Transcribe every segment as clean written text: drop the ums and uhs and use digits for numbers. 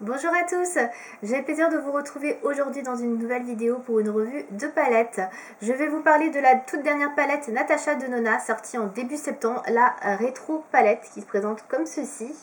Bonjour à tous, j'ai le plaisir de vous retrouver aujourd'hui dans une nouvelle vidéo pour une revue de palettes. Je vais vous parler de la toute dernière palette Natasha Denona sortie en début septembre, la rétro palette qui se présente comme ceci.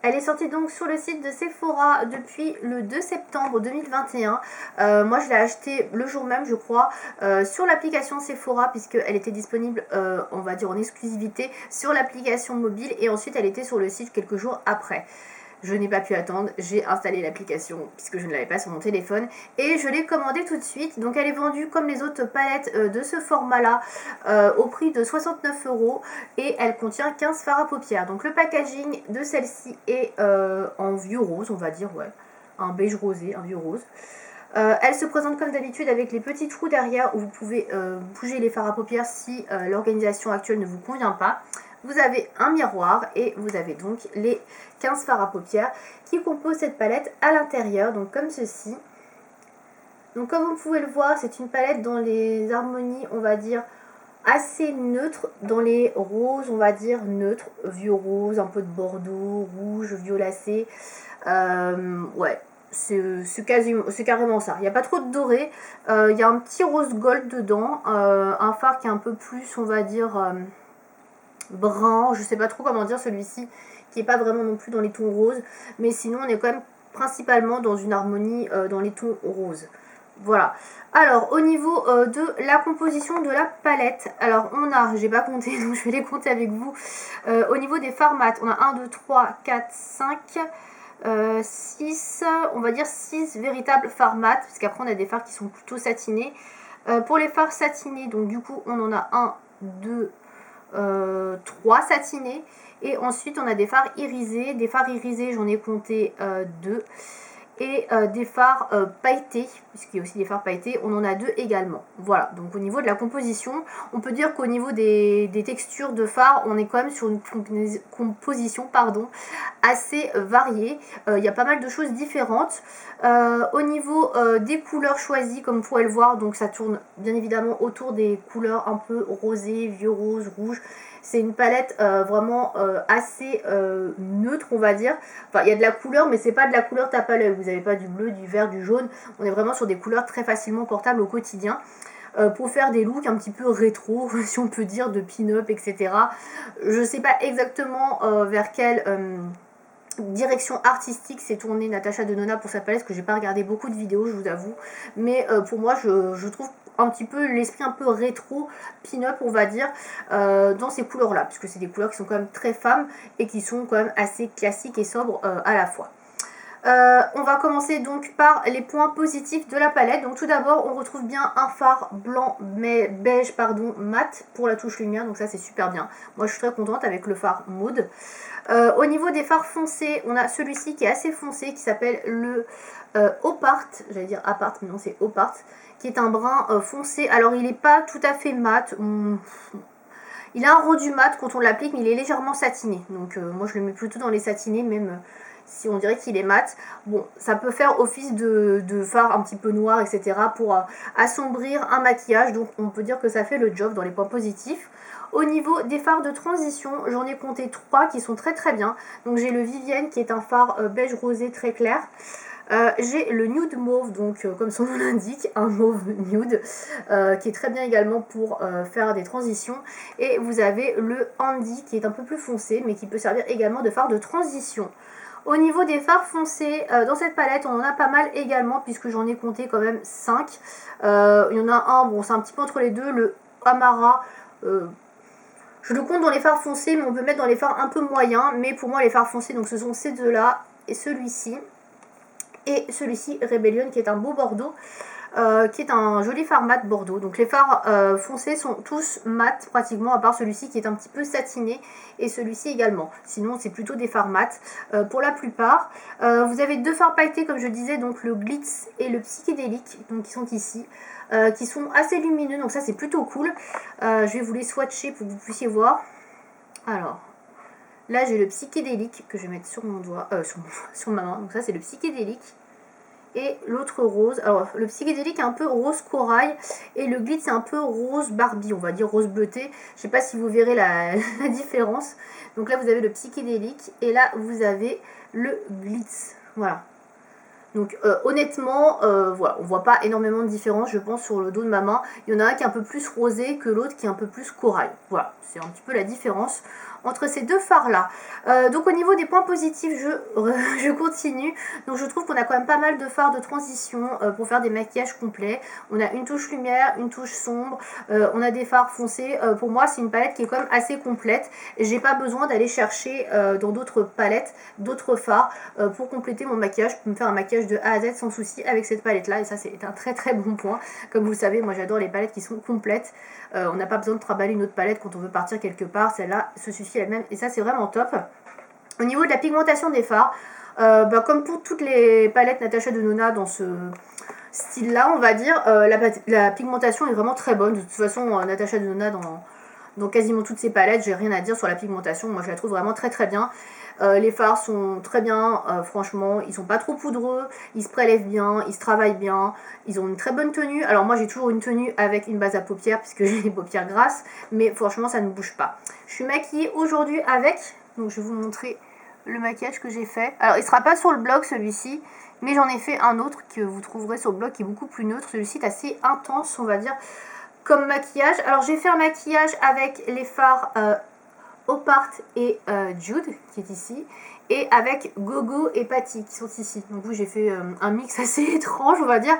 Elle est sortie donc sur le site de Sephora depuis le 2 septembre 2021. Moi je l'ai achetée le jour même je crois sur l'application Sephora puisqu'elle était disponible on va dire en exclusivité sur l'application mobile et ensuite elle était sur le site quelques jours après. Je n'ai pas pu attendre, j'ai installé l'application puisque je ne l'avais pas sur mon téléphone et je l'ai commandée tout de suite. Donc elle est vendue comme les autres palettes de ce format là au prix de 69 € et elle contient 15 fards à paupières. Donc le packaging de celle-ci est en vieux rose, on va dire, ouais, un beige rosé, un vieux rose. Elle se présente comme d'habitude avec les petits trous derrière où vous pouvez bouger les fards à paupières si l'organisation actuelle ne vous convient pas. Vous avez un miroir et vous avez donc les 15 fards à paupières qui composent cette palette à l'intérieur, donc comme ceci. Donc comme vous pouvez le voir, c'est une palette dans les harmonies, on va dire, assez neutres, dans les roses, on va dire, neutres, vieux rose, un peu de bordeaux, rouge, violacé, ouais. C'est carrément ça. Il n'y a pas trop de doré. Il y a un petit rose gold dedans. Un fard qui est un peu plus, on va dire, brun. Je sais pas trop comment dire celui-ci. Qui n'est pas vraiment non plus dans les tons roses. Mais sinon, on est quand même principalement dans une harmonie dans les tons roses. Voilà. Alors, au niveau de la composition de la palette, alors on a, j'ai pas compté, donc je vais les compter avec vous. Au niveau des fards mat, on a 1, 2, 3, 4, 5... 6, on va dire 6 véritables fards mat, parce qu'après on a des fards qui sont plutôt satinés. Pour les fards satinés, donc du coup on en a 1, 2, 3 satinés. Et ensuite on a des fards irisés. Des fards irisés, j'en ai compté 2. Et des fards pailletés, puisqu'il y a aussi des fards pailletés, on en a 2 également. Voilà, donc au niveau de la composition, on peut dire qu'au niveau des textures de fards, on est quand même sur une composition assez variée. Il y a pas mal de choses différentes. Au niveau des couleurs choisies, comme vous pourrez le voir, donc ça tourne bien évidemment autour des couleurs un peu rosées, vieux rose, rouge. C'est une palette vraiment assez neutre, on va dire. Enfin, il y a de la couleur, mais c'est pas de la couleur tape à l'œil. Vous n'avez pas du bleu, du vert, du jaune. On est vraiment sur des couleurs très facilement portables au quotidien. Pour faire des looks un petit peu rétro, si on peut dire, de pin-up, etc. Je sais pas exactement vers quelle direction artistique s'est tournée Natasha Denona pour sa palette, parce que j'ai pas regardé beaucoup de vidéos, je vous avoue. Mais pour moi, je trouve un petit peu l'esprit un peu rétro, pin-up on va dire, dans ces couleurs là, puisque c'est des couleurs qui sont quand même très femmes et qui sont quand même assez classiques et sobres à la fois. On va commencer donc par les points positifs de la palette. Donc tout d'abord on retrouve bien un fard blanc mais beige mat pour la touche lumière, donc ça c'est super bien. Moi je suis très contente avec le fard maude. Au niveau des fards foncés, on a celui-ci qui est assez foncé qui s'appelle le Opart, j'allais dire Apart mais non c'est Opart, qui est un brun foncé. Alors il n'est pas tout à fait mat, il a un rendu mat quand on l'applique, mais il est légèrement satiné, donc moi je le mets plutôt dans les satinés, même si on dirait qu'il est mat. Bon, ça peut faire office de fard un petit peu noir, etc. pour assombrir un maquillage, donc on peut dire que ça fait le job dans les points positifs. Au niveau des fards de transition, j'en ai compté 3 qui sont très très bien. Donc j'ai le Vivienne qui est un fard beige rosé très clair. J'ai le nude mauve, donc comme son nom l'indique, un mauve nude, qui est très bien également pour faire des transitions. Et vous avez le Handy qui est un peu plus foncé, mais qui peut servir également de fard de transition. Au niveau des fards foncés, dans cette palette, on en a pas mal également, puisque j'en ai compté quand même 5. Il y en a un, bon c'est un petit peu entre les deux, le Amara. Je le compte dans les fards foncés, mais on peut mettre dans les fards un peu moyens. Mais pour moi, les fards foncés, donc ce sont ces deux-là et celui-ci. Et celui-ci, Rebellion, qui est un beau bordeaux, qui est un joli fard mat bordeaux. Donc les fards foncés sont tous mat pratiquement, à part celui-ci qui est un petit peu satiné, et celui-ci également. Sinon, c'est plutôt des fards mat pour la plupart. Vous avez 2 fards pailletés, comme je disais, donc le Glitz et le Psychédélique, donc qui sont ici. Qui sont assez lumineux, donc ça c'est plutôt cool. Je vais vous les swatcher pour que vous puissiez voir. Alors, là j'ai le Psychédélique que je vais mettre sur mon doigt, sur ma main, donc ça c'est le Psychédélique. Et l'autre rose, alors le Psychédélique est un peu rose corail et le Glitz c'est un peu rose Barbie, on va dire rose bleuté. Je sais pas si vous verrez la différence. Donc là vous avez le Psychédélique et là vous avez le Glitz. Voilà. Donc honnêtement, voilà, on voit pas énormément de différence, je pense, sur le dos de ma main. Il y en a un qui est un peu plus rosé que l'autre qui est un peu plus corail. Voilà, c'est un petit peu la différence entre ces deux fards là. Donc au niveau des points positifs, je continue. Donc je trouve qu'on a quand même pas mal de fards de transition pour faire des maquillages complets. On a une touche lumière, une touche sombre, on a des fards foncés. Pour moi, c'est une palette qui est quand même assez complète. J'ai pas besoin d'aller chercher dans d'autres palettes d'autres fards pour compléter mon maquillage. Je peux me faire un maquillage de A à Z sans souci avec cette palette là, et ça c'est un très très bon point. Comme vous le savez, moi j'adore les palettes qui sont complètes. On n'a pas besoin de trimballer une autre palette quand on veut partir quelque part. Celle-là se suffit elle-même et ça c'est vraiment top. Au niveau de la pigmentation des fards, comme pour toutes les palettes Natasha Denona dans ce style là, on va dire, la pigmentation est vraiment très bonne. De toute façon, Natasha Denona dans quasiment toutes ses palettes, j'ai rien à dire sur la pigmentation. Moi je la trouve vraiment très très bien. Les fards sont très bien, franchement, ils sont pas trop poudreux, ils se prélèvent bien, ils se travaillent bien, ils ont une très bonne tenue. Alors moi j'ai toujours une tenue avec une base à paupières puisque j'ai les paupières grasses, mais franchement ça ne bouge pas. Je suis maquillée aujourd'hui avec, donc je vais vous montrer le maquillage que j'ai fait. Alors il sera pas sur le blog celui-ci, mais j'en ai fait un autre que vous trouverez sur le blog qui est beaucoup plus neutre. Celui-ci est assez intense, on va dire, comme maquillage. Alors j'ai fait un maquillage avec les fards Opart et Jude qui est ici, et avec Gogo et Patty qui sont ici. Donc j'ai fait un mix assez étrange, on va dire.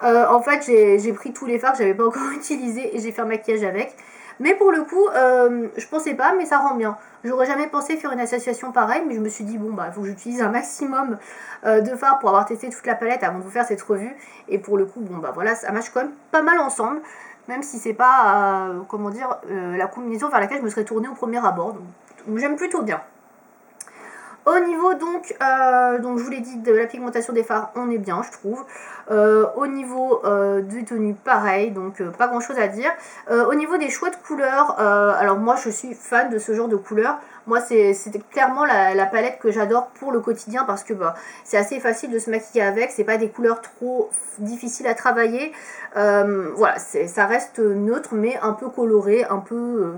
En fait j'ai pris tous les fards que j'avais pas encore utilisés et j'ai fait un maquillage avec. Mais pour le coup, je pensais pas, mais ça rend bien. J'aurais jamais pensé faire une association pareille, mais je me suis dit, bon, bah, il faut que j'utilise un maximum de fards pour avoir testé toute la palette avant de vous faire cette revue. Et pour le coup, bon, bah voilà, ça match quand même pas mal ensemble, même si c'est pas, comment dire, la combinaison vers laquelle je me serais tournée au premier abord. Donc j'aime plutôt bien. Au niveau donc je vous l'ai dit, de la pigmentation des fards, on est bien, je trouve. Au niveau des tenues, pareil, donc pas grand chose à dire. Au niveau des choix de couleurs, alors moi je suis fan de ce genre de couleurs. Moi c'était clairement la palette que j'adore pour le quotidien parce que bah, c'est assez facile de se maquiller avec, c'est pas des couleurs trop difficiles à travailler. Voilà, ça reste neutre mais un peu coloré, un peu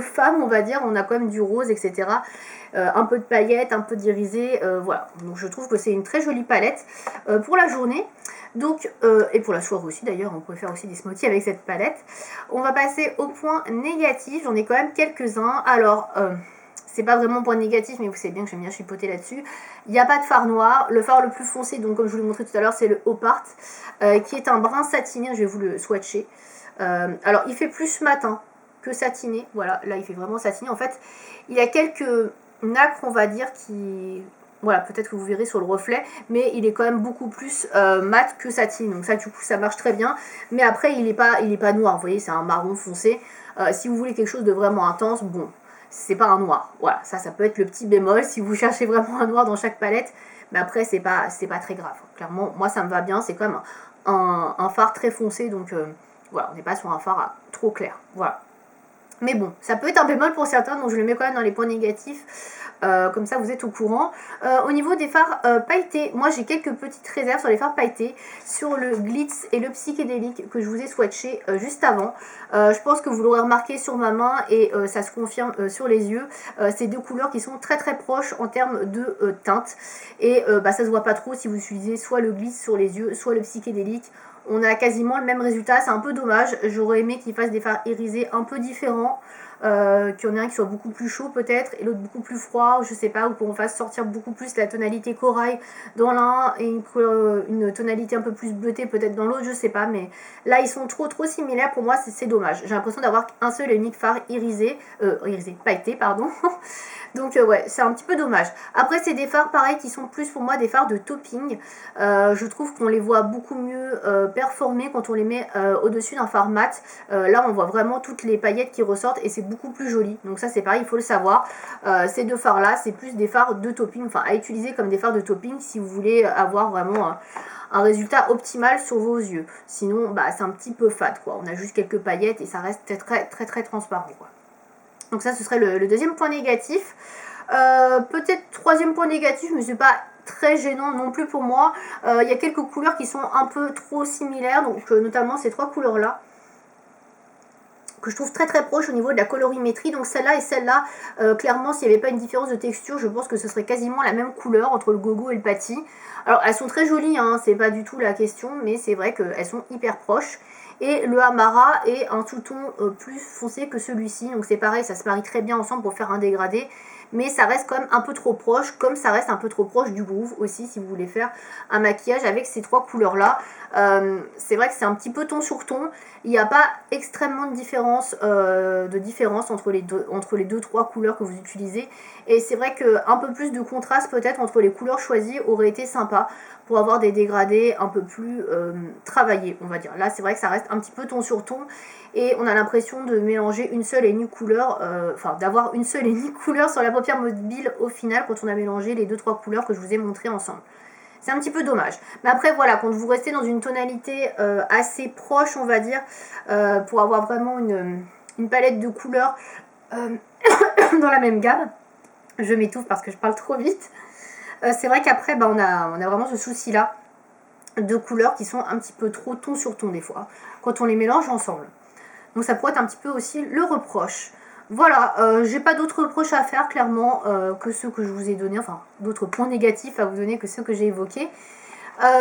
femme on va dire, on a quand même du rose, etc. Un peu de paillettes, un peu d'irisé, voilà. Donc je trouve que c'est une très jolie palette pour la journée. Donc, et pour la soirée aussi d'ailleurs, on pourrait faire aussi des smoothies avec cette palette. On va passer au point négatif, j'en ai quand même quelques-uns. Alors, c'est pas vraiment point négatif, mais vous savez bien que j'aime bien chipoter là-dessus. Il n'y a pas de fard noir. Le fard le plus foncé, donc comme je vous l'ai montré tout à l'heure, c'est le Opart, qui est un brun satiné. Je vais vous le swatcher. Alors, il fait plus matin que satiné. Voilà, là, il fait vraiment satiné. En fait, il y a quelques nacre on va dire qui, voilà, peut-être que vous verrez sur le reflet, mais il est quand même beaucoup plus mat que satine, donc ça du coup ça marche très bien. Mais après il est pas noir, vous voyez, c'est un marron foncé. Si vous voulez quelque chose de vraiment intense, bon, c'est pas un noir, voilà, ça peut être le petit bémol si vous cherchez vraiment un noir dans chaque palette, mais après c'est pas très grave. Clairement moi ça me va bien, c'est quand même un fard très foncé, donc voilà, on n'est pas sur un fard trop clair, voilà. Mais bon, ça peut être un bémol pour certains, donc je le mets quand même dans les points négatifs. Comme ça vous êtes au courant. Au niveau des fards pailletés, moi j'ai quelques petites réserves sur les fards pailletés, sur le glitz et le psychédélique que je vous ai swatché juste avant. Je pense que vous l'aurez remarqué sur ma main et ça se confirme sur les yeux. C'est deux couleurs qui sont très très proches en termes de teinte et ça se voit pas trop si vous utilisez soit le glitz sur les yeux, soit le psychédélique. On a quasiment le même résultat, c'est un peu dommage. J'aurais aimé qu'ils fassent des fards irisés un peu différents. Qu'il y en ait un qui soit beaucoup plus chaud peut-être et l'autre beaucoup plus froid, je sais pas, ou qu'on fasse sortir beaucoup plus la tonalité corail dans l'un et une tonalité un peu plus bleutée peut-être dans l'autre, je sais pas, mais là ils sont trop similaires, pour moi c'est dommage. J'ai l'impression d'avoir un seul et unique phare pailleté, pardon. Donc ouais, c'est un petit peu dommage. Après c'est des fards pareil qui sont plus pour moi des fards de topping. Je trouve qu'on les voit beaucoup mieux performer quand on les met au-dessus d'un fard mat. Là on voit vraiment toutes les paillettes qui ressortent et c'est beaucoup plus joli. Donc ça c'est pareil, il faut le savoir. Ces deux fards là, c'est plus des fards de topping, enfin à utiliser comme des fards de topping si vous voulez avoir vraiment un résultat optimal sur vos yeux. Sinon c'est un petit peu fade quoi. On a juste quelques paillettes et ça reste très transparent quoi. Donc ça ce serait le deuxième point négatif. Peut-être troisième point négatif, mais c'est pas très gênant non plus pour moi. Il y a quelques couleurs qui sont un peu trop similaires, donc notamment ces trois couleurs là que je trouve très très proche au niveau de la colorimétrie. Donc celle-là et celle-là, clairement s'il n'y avait pas une différence de texture, je pense que ce serait quasiment la même couleur entre le gogo et le pâtis. Alors elles sont très jolies, hein, c'est pas du tout la question, mais c'est vrai qu'elles sont hyper proches. Et le Amara est un sous-ton plus foncé que celui-ci, donc c'est pareil, ça se marie très bien ensemble pour faire un dégradé, mais ça reste quand même un peu trop proche, comme ça reste un peu trop proche du Groove aussi, si vous voulez faire un maquillage avec ces trois couleurs-là. C'est vrai que c'est un petit peu ton sur ton, il n'y a pas extrêmement de différence entre les deux, trois couleurs que vous utilisez, et c'est vrai qu'un peu plus de contraste peut-être entre les couleurs choisies aurait été sympa, pour avoir des dégradés un peu plus travaillés, on va dire. Là, c'est vrai que ça reste un petit peu ton sur ton, et on a l'impression de mélanger une seule et unique couleur, d'avoir une seule et unique couleur sur la paupière mobile au final, quand on a mélangé les 2-3 couleurs que je vous ai montrées ensemble. C'est un petit peu dommage. Mais après, voilà, quand vous restez dans une tonalité assez proche, on va dire, pour avoir vraiment une palette de couleurs dans la même gamme, je m'étouffe parce que je parle trop vite. C'est vrai qu'après, on a vraiment ce souci-là de couleurs qui sont un petit peu trop ton sur ton des fois, quand on les mélange ensemble. Donc ça pourrait être un petit peu aussi le reproche. Voilà, j'ai pas d'autres reproches à faire clairement que ceux que je vous ai donnés, enfin d'autres points négatifs à vous donner que ceux que j'ai évoqués.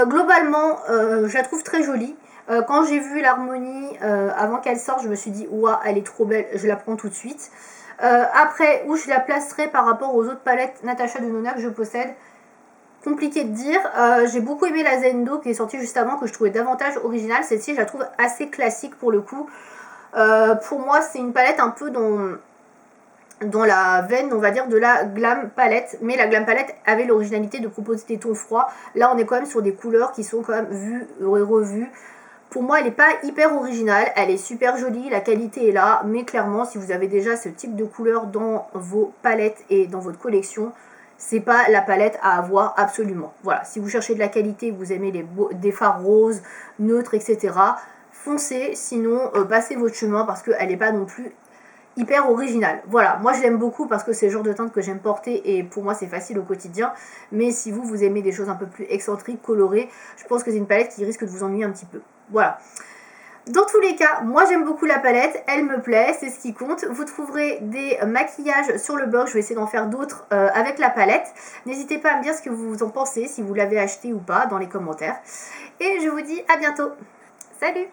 Globalement, je la trouve très jolie. Quand j'ai vu l'harmonie avant qu'elle sorte, je me suis dit, ouah, elle est trop belle, je la prends tout de suite. Après, où je la placerai par rapport aux autres palettes Natasha Denona que je possède, compliqué de dire. J'ai beaucoup aimé la Zendo qui est sortie juste avant, que je trouvais davantage originale. Celle-ci, je la trouve assez classique pour le coup. Pour moi, c'est une palette un peu dans la veine, on va dire, de la Glam Palette. Mais la Glam Palette avait l'originalité de proposer des tons froids. Là, on est quand même sur des couleurs qui sont quand même vues et revues. Pour moi, elle n'est pas hyper originale, elle est super jolie, la qualité est là, mais clairement, si vous avez déjà ce type de couleur dans vos palettes et dans votre collection, c'est pas la palette à avoir absolument. Voilà, si vous cherchez de la qualité, vous aimez des fards roses, neutres, etc., foncez, sinon passez votre chemin parce qu'elle n'est pas non plus hyper originale. Voilà, moi je l'aime beaucoup parce que c'est le genre de teinte que j'aime porter et pour moi c'est facile au quotidien, mais si vous aimez des choses un peu plus excentriques, colorées, je pense que c'est une palette qui risque de vous ennuyer un petit peu. Voilà. Dans tous les cas, moi j'aime beaucoup la palette, elle me plaît, c'est ce qui compte. Vous trouverez des maquillages sur le blog, je vais essayer d'en faire d'autres avec la palette. N'hésitez pas à me dire ce que vous en pensez, si vous l'avez acheté ou pas, dans les commentaires. Et je vous dis à bientôt. Salut!